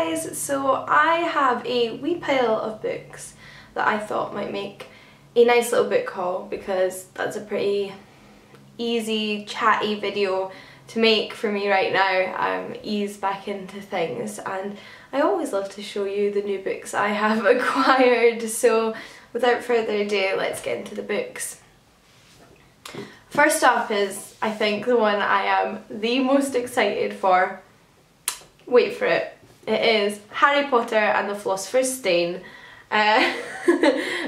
guys, so I have a wee pile of books that I thought might make a nice little book haul because that's a pretty easy, chatty video to make for me right now, ease back into things, and I always love to show you the new books I have acquired, so without further ado, let's get into the books. First up is, I think, the one I am the most excited for. Wait for it. It is Harry Potter and the Philosopher's Stone by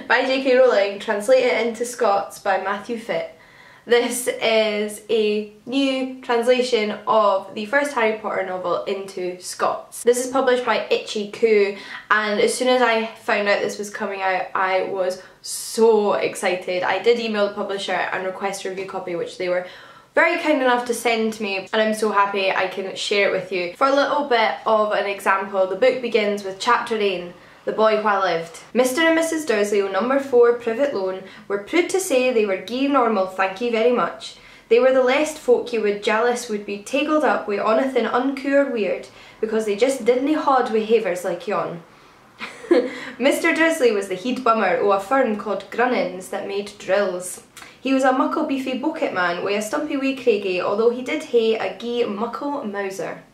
J.K. Rowling, translated into Scots by Matthew Fitt. This is a new translation of the first Harry Potter novel into Scots. This is published by Itchy Coo, and as soon as I found out this was coming out, I was so excited. I did email the publisher and request a review copy, which they were very kind enough to send to me, and I'm so happy I can share it with you. For a little bit of an example, the book begins with Chapter 8, The Boy Wha Lived. Mr. and Mrs. Dursley o' number 4 Privet Lane were proud to say they were gie normal, thank ye very much. They were the last folk ye would jealous would be tangled up wi' onything unco or weird, because they just didn't haud wi' havers like yon. Mr. Dursley was the head bummer o' a firm called Grunnins that made drills. He was a muckle beefy bucket man wi' a stumpy wee craigie, although he did hae a gie muckle mouser.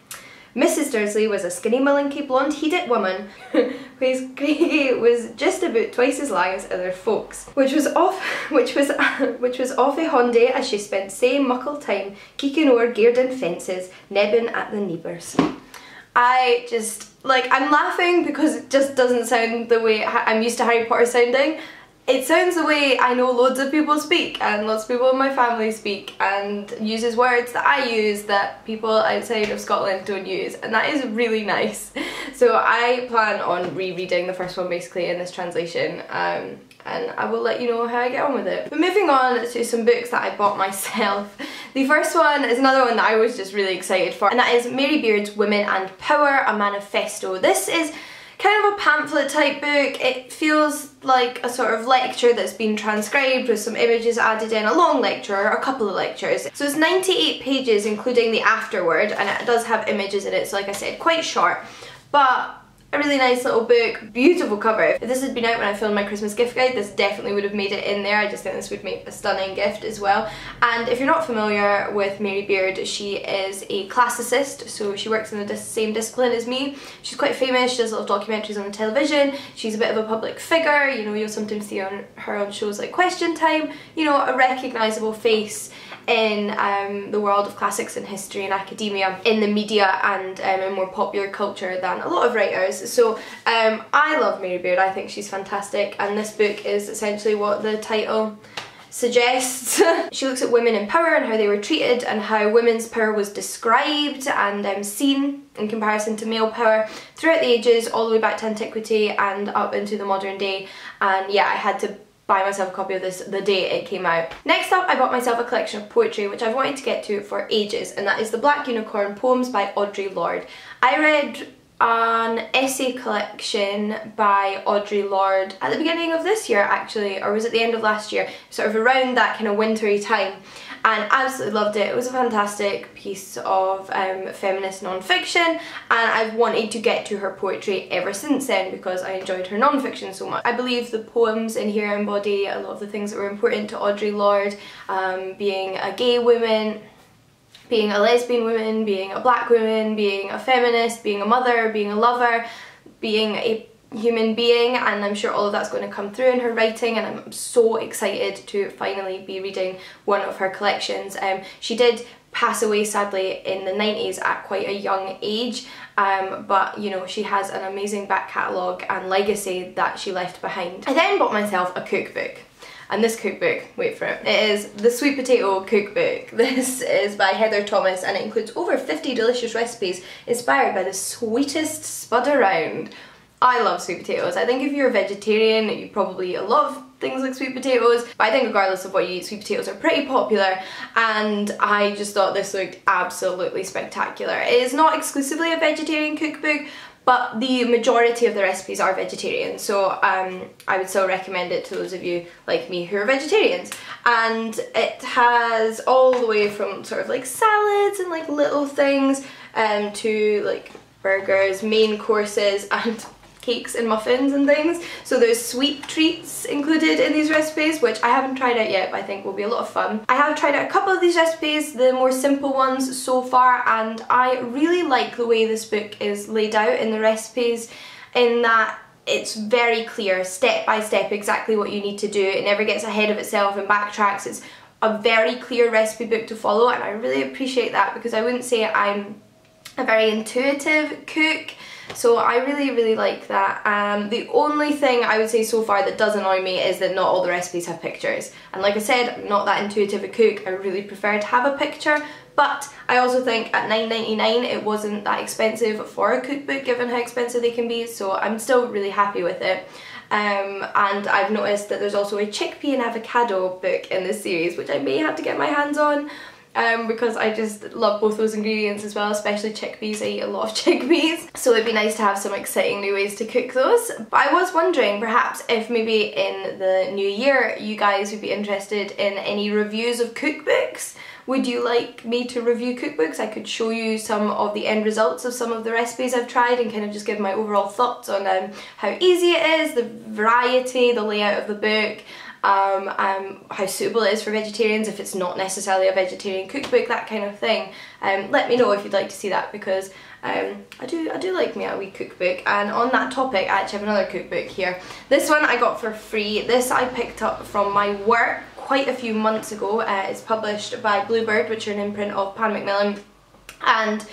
Mrs. Dursley was a skinny malinky blonde-headed woman whose craigie was just about twice as long as other folks, which was off a Honday as she spent same muckle time keeking o'er garden fences, nebbing at the neighbours. I just, I'm laughing because it just doesn't sound the way I'm used to Harry Potter sounding. It sounds the way I know loads of people speak, and lots of people in my family speak, and uses words that I use that people outside of Scotland don't use, and that is really nice. So I plan on rereading the first one basically in this translation, and I will let you know how I get on with it. But moving on to some books that I bought myself. The first one is another one that I was just really excited for, and that is Mary Beard's Women and Power, a Manifesto. This is kind of a pamphlet type book. It feels like a sort of lecture that's been transcribed with some images added in, a long lecture, or a couple of lectures. So it's 98 pages including the afterword, and it does have images in it, so like I said, quite short, but a really nice little book, beautiful cover. If this had been out when I filmed my Christmas gift guide, this definitely would have made it in there. I just think this would make a stunning gift as well. And if you're not familiar with Mary Beard, she is a classicist, so she works in the same discipline as me. She's quite famous, she does little documentaries on the television, she's a bit of a public figure, you know, you'll sometimes see her on shows like Question Time, you know, a recognisable face in the world of classics and history and academia, in the media and in more popular culture than a lot of writers. So I love Mary Beard, I think she's fantastic, and this book is essentially what the title suggests. She looks at women in power and how they were treated, and how women's power was described and seen in comparison to male power throughout the ages, all the way back to antiquity and up into the modern day. And yeah, I had to buy myself a copy of this the day it came out. Next up, I bought myself a collection of poetry which I've wanted to get to for ages, and that is The Black Unicorn Poems by Audre Lorde. I read an essay collection by Audre Lorde at the beginning of this year actually, or was it the end of last year, sort of around that kind of wintry time, and absolutely loved it. It was a fantastic piece of feminist non-fiction, and I've wanted to get to her poetry ever since then because I enjoyed her non-fiction so much. I believe the poems in here embody a lot of the things that were important to Audre Lorde, being a gay woman, being a lesbian woman, being a black woman, being a feminist, being a mother, being a lover, being a human being, and I'm sure all of that's going to come through in her writing, and I'm so excited to finally be reading one of her collections. She did pass away sadly in the 90s at quite a young age, but you know, she has an amazing back catalogue and legacy that she left behind. I then bought myself a cookbook. And this cookbook, wait for it, it is the Sweet Potato Cookbook. This is by Heather Thomas, and it includes over 50 delicious recipes inspired by the sweetest spud around. I love sweet potatoes. I think if you're a vegetarian, you probably love things like sweet potatoes, but I think regardless of what you eat, sweet potatoes are pretty popular, and I just thought this looked absolutely spectacular. It is not exclusively a vegetarian cookbook, but the majority of the recipes are vegetarian, so I would still recommend it to those of you like me who are vegetarians. And it has all the way from sort of like salads and like little things to like burgers, main courses, and cakes and muffins and things. So there's sweet treats included in these recipes, which I haven't tried out yet, but I think will be a lot of fun. I have tried out a couple of these recipes, the more simple ones so far, and I really like the way this book is laid out in the recipes, in that it's very clear, step by step, exactly what you need to do. It never gets ahead of itself and backtracks. It's a very clear recipe book to follow, and I really appreciate that, because I wouldn't say I'm a very intuitive cook. So I really like that. The only thing I would say so far that does annoy me is that not all the recipes have pictures. And like I said, I'm not that intuitive a cook. I really prefer to have a picture. But I also think at $9.99 it wasn't that expensive for a cookbook, given how expensive they can be. So I'm still really happy with it. And I've noticed that there's also a chickpea and avocado book in this series, which I may have to get my hands on. Because I just love both those ingredients as well, especially chickpeas. I eat a lot of chickpeas, so it'd be nice to have some exciting new ways to cook those. But I was wondering perhaps if maybe in the new year you guys would be interested in any reviews of cookbooks. Would you like me to review cookbooks? I could show you some of the end results of some of the recipes I've tried and kind of just give my overall thoughts on how easy it is, the variety, the layout of the book, how suitable it is for vegetarians if it's not necessarily a vegetarian cookbook, that kind of thing. Let me know if you'd like to see that, because I do like me a wee cookbook. And on that topic, I actually have another cookbook here. This one I got for free. This I picked up from my work quite a few months ago. It's published by Bluebird, which are an imprint of Pan Macmillan, and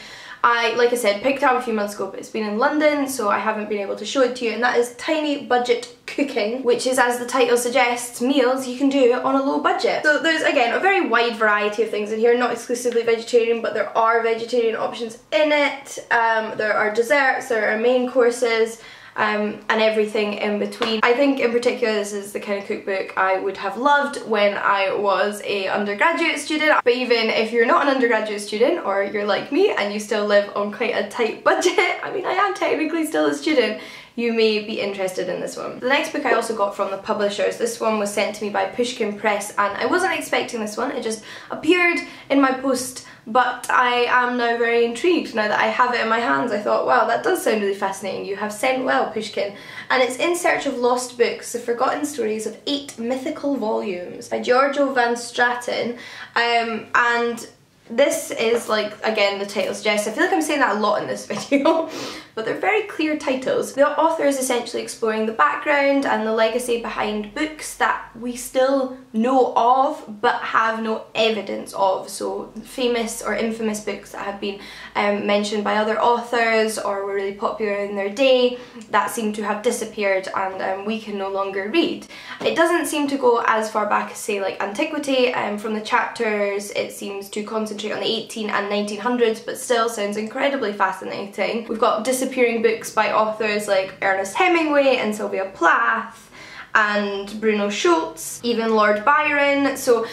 I, like I said, picked it up a few months ago, but it's been in London, so I haven't been able to show it to you, and that is Tiny Budget Cooking, which is, as the title suggests, meals you can do on a low budget. So there's, again, a very wide variety of things in here, not exclusively vegetarian, but there are vegetarian options in it. There are desserts, there are main courses, and everything in between. I think in particular this is the kind of cookbook I would have loved when I was an undergraduate student. But even if you're not an undergraduate student, or you're like me and you still live on quite a tight budget, I mean I am technically still a student, you may be interested in this one. The next book I also got from the publishers. This one was sent to me by Pushkin Press, and I wasn't expecting this one. It just appeared in my post, but I am now very intrigued now that I have it in my hands. I thought, wow, that does sound really fascinating. You have sent well, Pushkin. And it's In Search of Lost Books, The Forgotten Stories of 8 Mythical Volumes by Giorgio Van Straten. And this is, like, again, the title suggests, I feel like I'm saying that a lot in this video, but they're very clear titles. The author is essentially exploring the background and the legacy behind books that we still know of but have no evidence of. So famous or infamous books that have been mentioned by other authors or were really popular in their day that seem to have disappeared and we can no longer read. It doesn't seem to go as far back as, say, like antiquity. From the chapters it seems to concentrate on the 18 and 1900s, but still sounds incredibly fascinating. We've got disappearing books by authors like Ernest Hemingway and Sylvia Plath and Bruno Schultz, even Lord Byron, so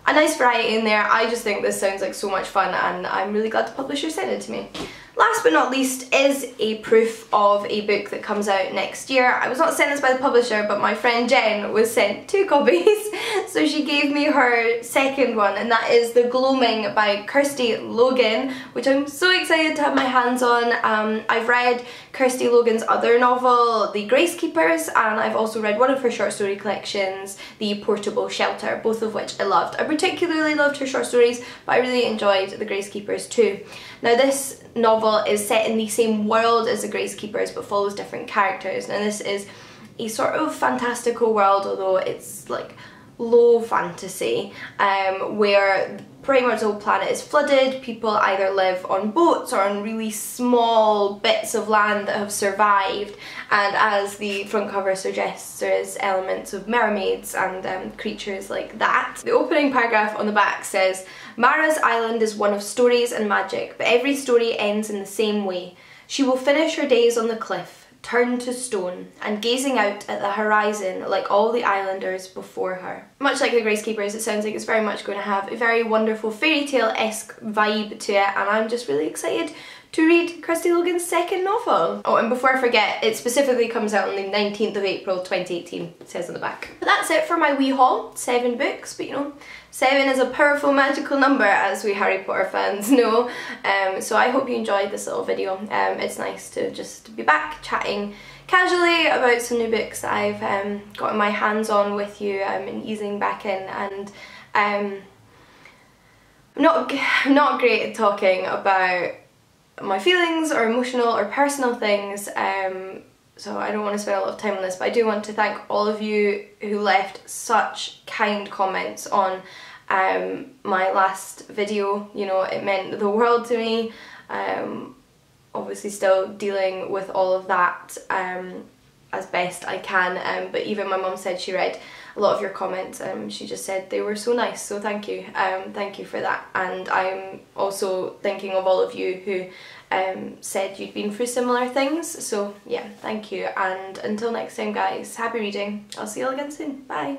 a nice variety in there. I just think this sounds like so much fun, and I'm really glad the publisher sent it to me. Last but not least is a proof of a book that comes out next year. I was not sent this by the publisher, but my friend Jen was sent 2 copies, so she gave me her second one, and that is The Gloaming by Kirsty Logan, which I'm so excited to have my hands on. I've read Kirsty Logan's other novel, The Gracekeepers, and I've also read one of her short story collections, The Portable Shelter, both of which I loved. I particularly loved her short stories, but I really enjoyed The Gracekeepers too. Now this novel is set in the same world as The Gracekeepers but follows different characters. Now this is a sort of fantastical world, although it's like low fantasy, where pretty much the whole planet is flooded. People either live on boats or on really small bits of land that have survived, and as the front cover suggests, there is elements of mermaids and creatures like that. The opening paragraph on the back says, "Mara's island is one of stories and magic, but every story ends in the same way. She will finish her days on the cliff, turned to stone, and gazing out at the horizon like all the islanders before her." Much like The Gracekeepers, it sounds like it's very much going to have a very wonderful fairy tale-esque vibe to it, and I'm just really excited to read Christy Logan's second novel. Oh, and before I forget, it specifically comes out on the 19th of April 2018, it says on the back. But that's it for my wee haul, 7 books, but you know, 7 is a powerful magical number, as we Harry Potter fans know. So I hope you enjoyed this little video. It's nice to just be back chatting casually about some new books that I've gotten my hands on with you and easing back in. And I'm not great at talking about my feelings or emotional or personal things, so I don't want to spend a lot of time on this, but I do want to thank all of you who left such kind comments on my last video. You know, it meant the world to me. Obviously still dealing with all of that as best I can, but even my mum said she read a lot of your comments. She just said they were so nice, so thank you. Thank you for that. And I'm also thinking of all of you who said you'd been through similar things, so yeah, thank you. And until next time guys, happy reading. I'll see you all again soon. Bye.